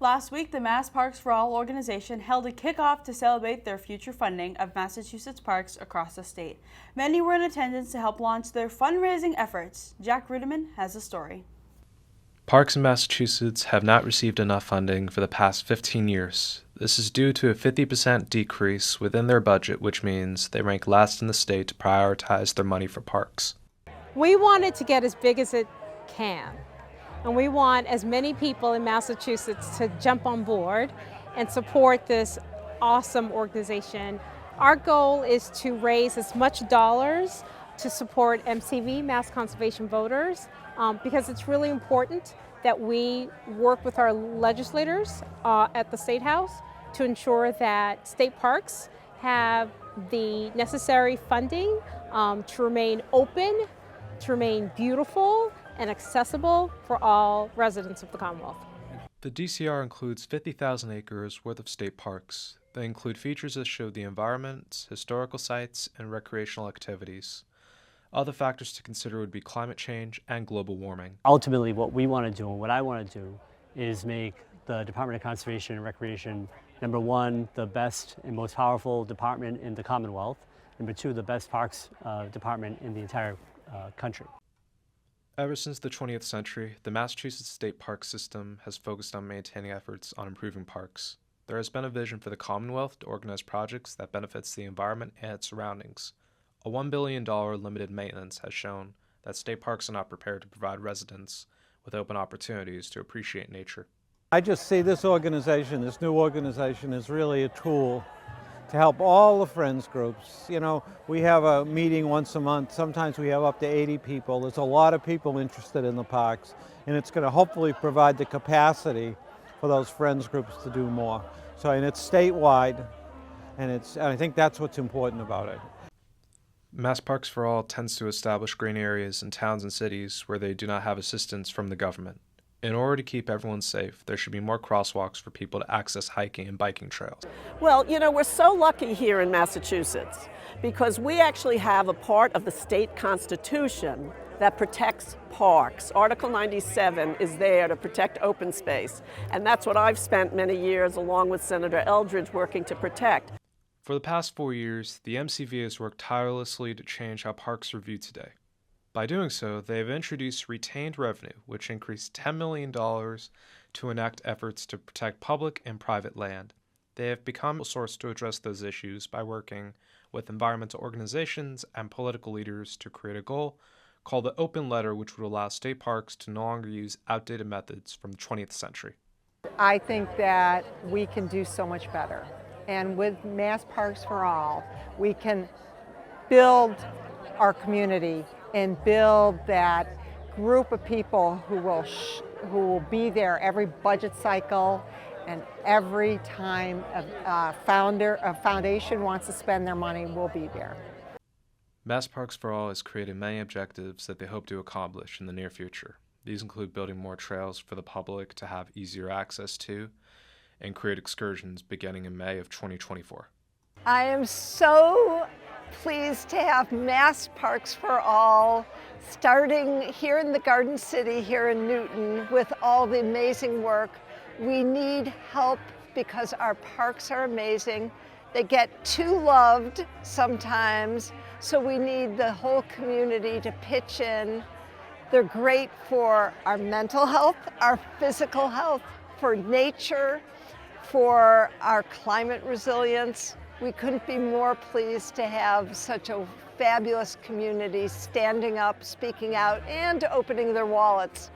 Last week, the Mass Parks for All organization held a kickoff to celebrate their future funding of Massachusetts parks across the state. Many were in attendance to help launch their fundraising efforts. Jack Ruderman has a story. Parks in Massachusetts have not received enough funding for the past 15 years. This is due to a 50% decrease within their budget, which means they rank last in the state to prioritize their money for parks. We want it to get as big as it can. And we want as many people in Massachusetts to jump on board and support this awesome organization. Our goal is to raise as much dollars to support MCV, Mass Conservation Voters, because it's really important that we work with our legislators at the State House to ensure that state parks have the necessary funding to remain open, to remain beautiful, and accessible for all residents of the Commonwealth. The DCR includes 50,000 acres worth of state parks. They include features that show the environment, historical sites, and recreational activities. Other factors to consider would be climate change and global warming. Ultimately, what we want to do and what I want to do is make the Department of Conservation and Recreation, number one, the best and most powerful department in the Commonwealth, number two, the best parks department in the entire country. Ever since the 20th century, the Massachusetts state park system has focused on maintaining efforts on improving parks. There has been a vision for the Commonwealth to organize projects that benefits the environment and its surroundings. A $1 billion limited maintenance has shown that state parks are not prepared to provide residents with open opportunities to appreciate nature. I just see this organization, this new organization, is really a tool to help all the friends groups. You know, we have a meeting once a month. Sometimes we have up to 80 people. There's a lot of people interested in the parks, and it's going to hopefully provide the capacity for those friends groups to do more. So, and it's statewide, and I think that's what's important about it. Mass Parks for All tends to establish green areas in towns and cities where they do not have assistance from the government. In order to keep everyone safe, there should be more crosswalks for people to access hiking and biking trails. Well, you know, we're so lucky here in Massachusetts because we actually have a part of the state constitution that protects parks. Article 97 is there to protect open space, and that's what I've spent many years along with Senator Eldridge working to protect. For the past 4 years, the MCV has worked tirelessly to change how parks are viewed today. By doing so, they have introduced retained revenue, which increased $10 million to enact efforts to protect public and private land. They have become a source to address those issues by working with environmental organizations and political leaders to create a goal called the Open Letter, which would allow state parks to no longer use outdated methods from the 20th century. I think that we can do so much better. And with Mass Parks for All, we can build our community and build that group of people who will be there every budget cycle and every time a foundation wants to spend their money, we'll be there. Mass Parks for All has created many objectives that they hope to accomplish in the near future. These include building more trails for the public to have easier access to and create excursions beginning in May of 2024. I am so pleased to have Mass Parks for All starting here in the Garden City here in Newton with all the amazing work. We need help because our parks are amazing. They get too loved sometimes, so we need the whole community to pitch in. They're great for our mental health, our physical health, for nature, for our climate resilience. We couldn't be more pleased to have such a fabulous community standing up, speaking out, and opening their wallets